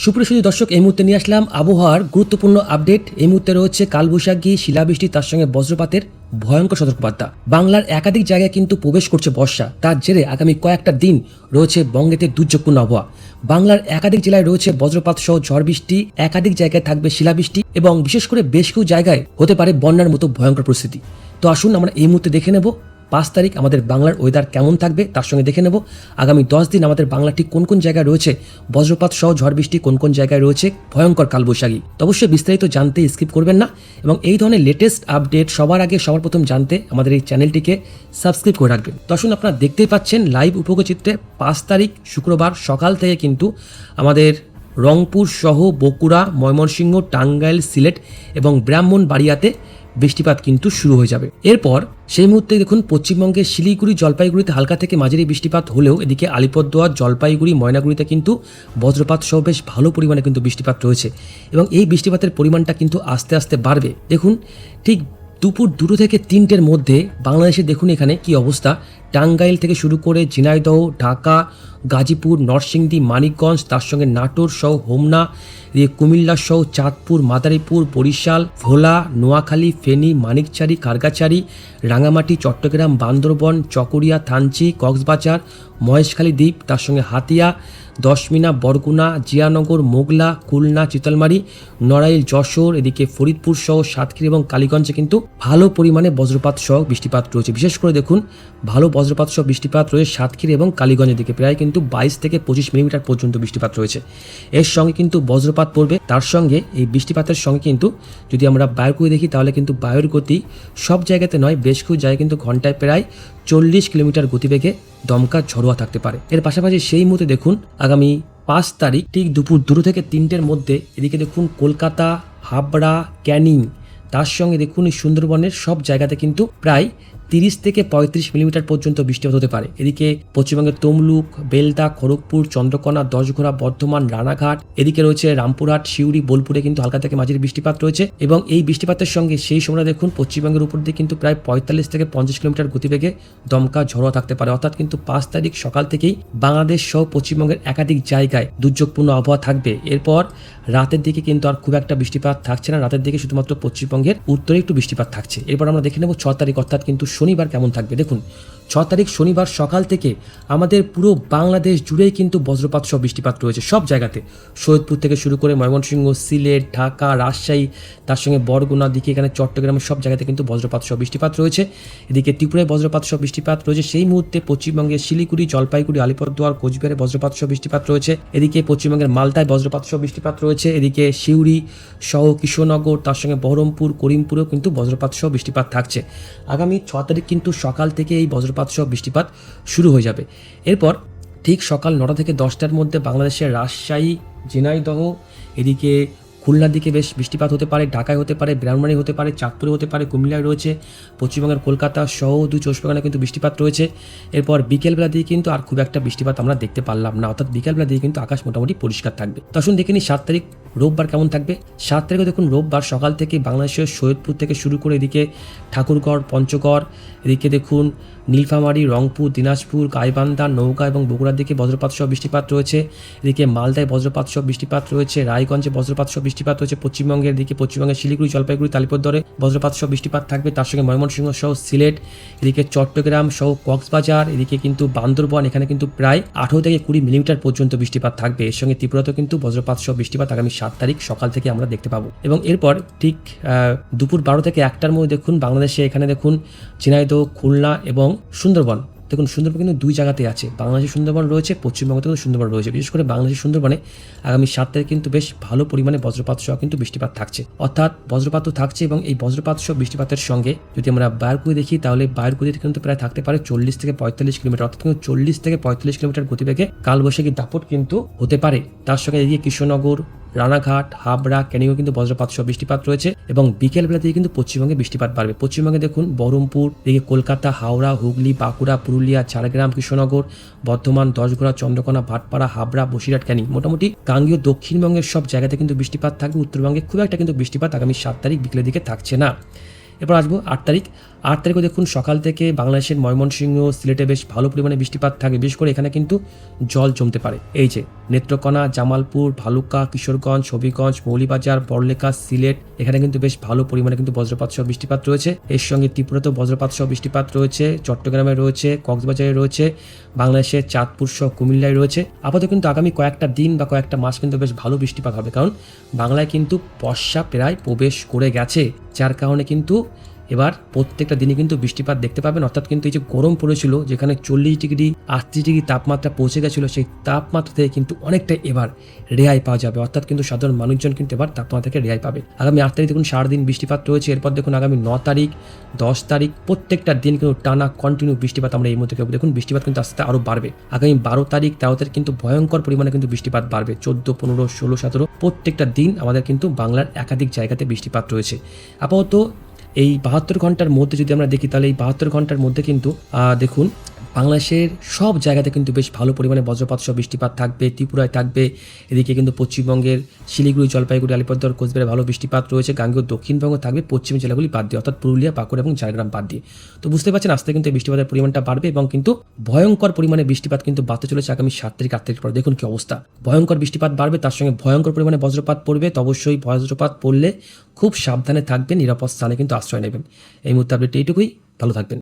সুপ্রিয় দর্শক, এই মুহূর্তে নিয়ে আসলাম আবহাওয়ার গুরুত্বপূর্ণ আপডেট। এই মুহূর্তে রয়েছে কালবৈশাখী, শিলাবৃষ্টি, তার সঙ্গে বজ্রপাতের ভয়ঙ্কর সতর্কবার্তা। বাংলার একাধিক জায়গায় কিন্তু প্রবেশ করছে বর্ষা। তার জেরে আগামী কয়েকটা দিন রয়েছে বঙ্গেতে দুর্যোগপূর্ণ আবহাওয়া। বাংলার একাধিক জেলায় রয়েছে বজ্রপাত সহ ঝড় বৃষ্টি, একাধিক জায়গায় থাকবে শিলাবৃষ্টি এবং বিশেষ করে বেশ কিছু জায়গায় হতে পারে বন্যার মতো ভয়ঙ্কর পরিস্থিতি। তো আসুন আমরা এই মুহূর্তে দেখে নেব 5 তারিখ আমাদের বাংলার ওয়েদার কেমন থাকবে, তার সঙ্গে দেখে নেব আগামী 10 দিন আমাদের বাংলা ঠিক কোন কোন জায়গায় রয়েছে বজ্রপাত সহ ঝড় বৃষ্টি, কোন কোন জায়গায় রয়েছে ভয়ঙ্কর কালবৈশাখী। তো অবশ্যই বিস্তারিত জানতে স্কিপ করবেন না এবং এই ধরনের লেটেস্ট আপডেট সবার আগে সবার প্রথম জানতে আমাদের এই চ্যানেলটিকে সাবস্ক্রাইব করে রাখবেন। তো আসুন, আপনারা দেখতেই পাচ্ছেন লাইভ উপগ্রহচিত্রে 5 তারিখ শুক্রবার সকাল থেকে কিন্তু আমাদের রংপুর সহ বগুড়া, ময়মনসিংহ, টাঙ্গাইল, সিলেট এবং ব্রাহ্মণবাড়িয়াতে বৃষ্টিপাত কিন্তু শুরু হয়ে যাবে। এরপর সেই মুহূর্তে দেখুন পশ্চিমবঙ্গের শিলিগুড়ি, জলপাইগুড়িতে হালকা থেকে মাঝারি বৃষ্টিপাত হলেও এদিকে আলিপুরদুয়ার, জলপাইগুড়ি, ময়নাগুড়িতে কিন্তু বজ্রপাত সহ বেশ ভালো পরিমাণে কিন্তু বৃষ্টিপাত রয়েছে এবং এই বৃষ্টিপাতের পরিমাণটা কিন্তু আস্তে আস্তে বাড়বে। দেখুন ঠিক দুপুর 2 থেকে 3টের মধ্যে বাংলাদেশে দেখুন এখানে কি অবস্থা। টাঙ্গাইল থেকে শুরু করে ঝিনাইদহ, ঢাকা, গাজীপুর, নরসিংদী, মানিকগঞ্জ, তার সঙ্গে নাটোর সহ হোমনা, কুমিল্লা সহ চাঁদপুর, মাদারীপুর, বরিশাল, ভোলা, নোয়াখালী, ফেনী, মানিকচারি, খাগড়াছড়ি, রাঙামাটি, চট্টগ্রাম, বান্দরবন, চকরিয়া, থানচি, কক্সবাজার, মহেশখালী দ্বীপ, তার সঙ্গে হাতিয়া, দশমিনা, বরগুনা, জিয়ানগর, মোগলা, খুলনা, চিতলমারি, নড়াইল, যশোর, এদিকে ফরিদপুর সহ সাতক্ষীরা এবং কালীগঞ্জে কিন্তু ভালো পরিমাণে বজ্রপাত সহ বৃষ্টিপাত রয়েছে। বিশেষ করে দেখুন ভালো বজ্রপাত সহ বৃষ্টিপাত রয়েছে সাতক্ষীরা এবং কালীগঞ্জের দিকে, প্রায় কিন্তু 22 থেকে 25 মিলিমিটার পর্যন্ত বৃষ্টিপাত রয়েছে। এর সঙ্গে কিন্তু বজ্রপাত পড়বে। তার সঙ্গে এই বৃষ্টিপাতের সঙ্গে কিন্তু যদি আমরা বায়ুর গতি দেখি তাহলে কিন্তু বায়ুর গতি সব জায়গাতে নয়, বেশ কিছু জায়গায় কিন্তু ঘন্টায় প্রায় 40 কিলোমিটার গতিবেগে দমকা ঝড়োয়া থাকতে পারে। এর পাশাপাশি সেই মুহূর্তে দেখুন আগামী 5 তারিখ ঠিক দুপুর 2 থেকে 3টের মধ্যে এদিকে দেখুন কলকাতা, হাবড়া, ক্যানিং, তার সঙ্গে দেখুন এই সুন্দরবনের সব জায়গাতে কিন্তু প্রায় 30 থেকে 35 মিলিমিটার পর্যন্ত বৃষ্টিপাত হতে পারে। এদিকে পশ্চিমবঙ্গের তমলুক, বেলদা, খড়গপুর, চন্দ্রকোনা, দশঘোড়া, বর্ধমান, রানাঘাট, এদিকে রয়েছে রামপুরহাট, সিউড়ি, বোলপুরে কিন্তু হালকা থেকে মাঝারি বৃষ্টিপাত রয়েছে এবং এই বৃষ্টিপাতের সঙ্গে সেই সময় দেখুন পশ্চিমবঙ্গের উপর দিয়ে কিন্তু প্রায় 45 থেকে 50 কিলোমিটার গতিবেগে দমকা ঝড়োয়া থাকতে পারে। অর্থাৎ কিন্তু 5 তারিখ সকাল থেকেই বাংলাদেশ সহ পশ্চিমবঙ্গের একাধিক জায়গায় দুর্যোগপূর্ণ আবহাওয়া থাকবে। এরপর রাতের দিকে কিন্তু আর খুব একটা বৃষ্টিপাত থাকছে না, রাতের দিকে শুধুমাত্র পশ্চিমবঙ্গের উত্তরে একটু বৃষ্টিপাত থাকছে। এরপর আমরা দেখে নেব 6 তারিখ অর্থাৎ কিন্তু শনিবার কেমন থাকবে। দেখুন 6 তারিখ শনিবার সকাল থেকে আমাদের পুরো বাংলাদেশ জুড়েই কিন্তু বজ্রপাত সহ বৃষ্টিপাত রয়েছে সব জায়গাতে। সৈয়দপুর থেকে শুরু করে ময়মনসিংহ, সিলেট, ঢাকা, রাজশাহী, তার সঙ্গে বরগুনা দিকে এখানে চট্টগ্রামের সব জায়গাতে কিন্তু বজ্রপাত সহ বৃষ্টিপাত রয়েছে। এদিকে ত্রিপুরায় বজ্রপাত সহ বৃষ্টিপাত রয়েছে। সেই মুহূর্তে পশ্চিমবঙ্গের শিলিগুড়ি, জলপাইগুড়ি, আলিপুরদুয়ার, কোচবিহারে বজ্রপাত সহ বৃষ্টিপাত রয়েছে। এদিকে পশ্চিমবঙ্গের মালদায় বজ্রপাত সহ বৃষ্টিপাত রয়েছে। এদিকে সিউড়ি সহ কৃষ্ণনগর, তার সঙ্গে বহরমপুর, করিমপুরেও কিন্তু বজ্রপাত সহ বৃষ্টিপাত থাকছে। আগামী 6 তারিখ কিন্তু সকাল থেকে এই বজ্রপাত সহ বৃষ্টিপাত শুরু হয়ে যাবে। এরপর ঠিক সকাল 9টা থেকে 10টার মধ্যে বাংলাদেশের রাজশাহী, ঝিনাইদহ, এদিকে খুলনার দিকে বেশ বৃষ্টিপাত হতে পারে, ঢাকায় হতে পারে, ব্রাহ্মণবাড়ি হতে পারে, চাঁদপুরে হতে পারে, কুমিল্লায় রয়েছে, পশ্চিমবঙ্গের কলকাতা সহ 2 চব্বিশ কিন্তু বৃষ্টিপাত রয়েছে। এরপর বিকেলবেলা দিয়ে কিন্তু আর খুব একটা বৃষ্টিপাত আমরা দেখতে পারলাম না, অর্থাৎ বিকেলবেলা দিয়ে কিন্তু আকাশ মোটামুটি পরিষ্কার থাকবে। তো আসুন দেখে নিই 7 তারিখ রোববার কেমন থাকবে। 7 তারিখে দেখুন রোববার সকাল থেকে বাংলাদেশের সৈয়দপুর থেকে শুরু করে এদিকে ঠাকুরগড়, পঞ্চগড়, এদিকে দেখুন নীলফামারী, রংপুর, দিনাজপুর, গাইবান্ধা, নওগাঁ এবং বগুড়ার দিকে বজ্রপাত সহ বৃষ্টিপাত রয়েছে। এদিকে মালদায় বজ্রপাত সহ বৃষ্টিপাত রয়েছে, রায়গঞ্জে বজ্রপাত সহ বৃষ্টিপাত রয়েছে। পশ্চিমবঙ্গের দিকে পশ্চিমবঙ্গের শিলিগুড়ি, জলপাইগুড়ি, আলিপুরদুয়ারে বজ্রপাত সহ বৃষ্টিপাত থাকবে। তার সঙ্গে ময়মনসিংহ সহ সিলেট, এদিকে চট্টগ্রাম সহ কক্সবাজার, এদিকে কিন্তু বান্দরবন, এখানে কিন্তু প্রায় 18 থেকে 20 মিলিমিটার পর্যন্ত বৃষ্টিপাত থাকবে। এর সঙ্গে ত্রিপুরাতেও কিন্তু বজ্রপাত সহ বৃষ্টিপাত আগামী 7 তারিখ সকাল থেকে আমরা দেখতে পাবো। এবং এরপর ঠিক দুপুর 12 থেকে 1টার মধ্যে দেখুন বাংলাদেশে এখানে দেখুন ঝিনাইদহ, খুলনা এবং সুন্দরবন। দেখুন সুন্দরবন কিন্তু 2 জায়গাতে আছে, বাংলাদেশের সুন্দরবন রয়েছে, পশ্চিমবঙ্গে কিন্তু সুন্দরবন রয়েছে। বিশেষ করে বাংলাদেশের সুন্দরবনে আগামী 7 তারিখ কিন্তু বেশ ভালো পরিমাণে বজ্রপাত সহ কিন্তু বৃষ্টিপাত থাকছে, অর্থাৎ বজ্রপাতও থাকছে। এবং এই বজ্রপাত সহ বৃষ্টিপাতের সঙ্গে যদি আমরা বায়ুর গতি দেখি তাহলে বায়ুর গতি কিন্তু প্রায় থাকতে পারে 40 থেকে 45 কিলোমিটার, অর্থাৎ কিন্তু 40 থেকে 45 কিলোমিটার গতিবেগে কালবৈশাখী দাপট কিন্তু হতে পারে। তার সঙ্গে এদিকে কৃষ্ণনগর, রানাঘাট, হাবড়া, ক্যানিংও কিন্তু বজ্রপাত সহ বৃষ্টিপাত রয়েছে এবং বিকেল বেলা থেকে কিন্তু পশ্চিমবঙ্গে বৃষ্টিপাত বাড়বে। পশ্চিমবঙ্গে দেখুন বহরমপুর, এদিকে কলকাতা, হাওড়া, হুগলি, বাঁকুড়া, পুরুলিয়া, ঝাড়গ্রাম, কৃষ্ণনগর, বর্ধমান, দশঘোড়া, চন্দ্রকোনা, ভাটপাড়া, হাবড়া, বসিরহাট, ক্যানিং, মোটামুটি গাঙ্গীয় দক্ষিণবঙ্গের সব জায়গাতে কিন্তু বৃষ্টিপাত থাকবে। উত্তরবঙ্গে খুব একটা কিন্তু বৃষ্টিপাত আগামী 7 তারিখ বিকেলের দিকে থাকছে না। এরপর আসবো 8 তারিখ। 8 তারিখে দেখুন সকাল থেকে বাংলাদেশের ময়মনসিংহ সিলেটে বেশ ভালো পরিমাণে বৃষ্টিপাত থাকবে, বিশেষ করে এখানে কিন্তু জল জমতে পারে। এই যে নেত্রকোনা, জামালপুর, ভালুকা, কিশোরগঞ্জ, হবিগঞ্জ, মৌলভীবাজার, বড়লেখা, সিলেট, এখানে কিন্তু বেশ ভালো পরিমাণে কিন্তু বজ্রপাত সহ বৃষ্টিপাত রয়েছে। এর সঙ্গে ত্রিপুরাতেও বজ্রপাত সহ বৃষ্টিপাত রয়েছে, চট্টগ্রামে রয়েছে, কক্সবাজারে রয়েছে, বাংলাদেশের চাঁদপুর সহ কুমিল্লায় রয়েছে। আপাতত কিন্তু আগামী কয়েকটা দিন বা কয়েকটা মাস কিন্তু বেশ ভালো বৃষ্টিপাত হবে, কারণ বাংলায় কিন্তু বর্ষা প্রায় প্রবেশ করে গেছে, যার কারণে কিন্তু এবার প্রত্যেকটা দিনে কিন্তু বৃষ্টিপাত দেখতে পাবেন। অর্থাৎ কিন্তু এই যে গরম পড়েছিল, যেখানে 40 ডিগ্রি 38 ডিগ্রি তাপমাত্রা পৌঁছে গেছিলো, সেই তাপমাত্রা থেকে কিন্তু অনেকটা এবার রেহাই পাওয়া যাবে। অর্থাৎ কিন্তু সাধারণ মানুষজন কিন্তু এবার তাপমাত্রা থেকে রেহাই পাবে। আগামী 8 তারিখ দেখুন সারাদিন বৃষ্টিপাত রয়েছে। এরপর দেখুন আগামী 9 তারিখ, 10 তারিখ প্রত্যেকটা দিন কিন্তু টানা কন্টিনিউ বৃষ্টিপাত আমরা এই মুহূর্তে দেখুন। বৃষ্টিপাত কিন্তু আস্তে আস্তে আরও বাড়বে। আগামী 12 তারিখ, 13 তারিখ কিন্তু ভয়ঙ্কর পরিমাণে কিন্তু বৃষ্টিপাত বাড়বে। 14, 15, 16, 17 প্রত্যেকটা দিন আমাদের কিন্তু বাংলার একাধিক জায়গাতে বৃষ্টিপাত রয়েছে। আপাতত এই 72 ঘন্টার মধ্যে যদি আমরা দেখি, তাহলে এই 72 ঘন্টার মধ্যে কিন্তু দেখুন বাংলাদেশের সব জায়গাতে কিন্তু বেশ ভালো পরিমাণে বজ্রপাত সহ বৃষ্টিপাত থাকবে। ত্রিপুরায় থাকবে, এদিকে কিন্তু পশ্চিমবঙ্গের শিলিগুড়ি, জলপাইগুড়ি, আলিপুরদুয়ার, কোচবিহারে ভালো বৃষ্টিপাত রয়েছে। গাঙ্গেয় দক্ষিণবঙ্গ থাকবে, পশ্চিম জেলাগুলি বাদ দিয়ে, অর্থাৎ পুরুলিয়া, বাঁকুড়া এবং ঝাড়গ্রাম বাদ দিয়ে। তো বুঝতে পারছেন আস্তে কিন্তু এই বৃষ্টিপাতের পরিমাণটা বাড়বে এবং কিন্তু ভয়ঙ্কর পরিমাণে বৃষ্টিপাত কিন্তু বাড়তে চলেছে আগামী 7 তারিখ, 8 তারিখ পর। দেখুন কি অবস্থা, ভয়ঙ্কর বৃষ্টিপাত বাড়বে, তার সঙ্গে ভয়ঙ্কর পরিমাণে বজ্রপাত পড়বে। তো অবশ্যই বজ্রপাত পড়লে খুব সাবধানে থাকবেন, নিরাপদ স্থানে কিন্তু আশ্রয় নেবেন। এই মুহূর্তে আপডেট এইটুকুই, ভালো থাকবেন।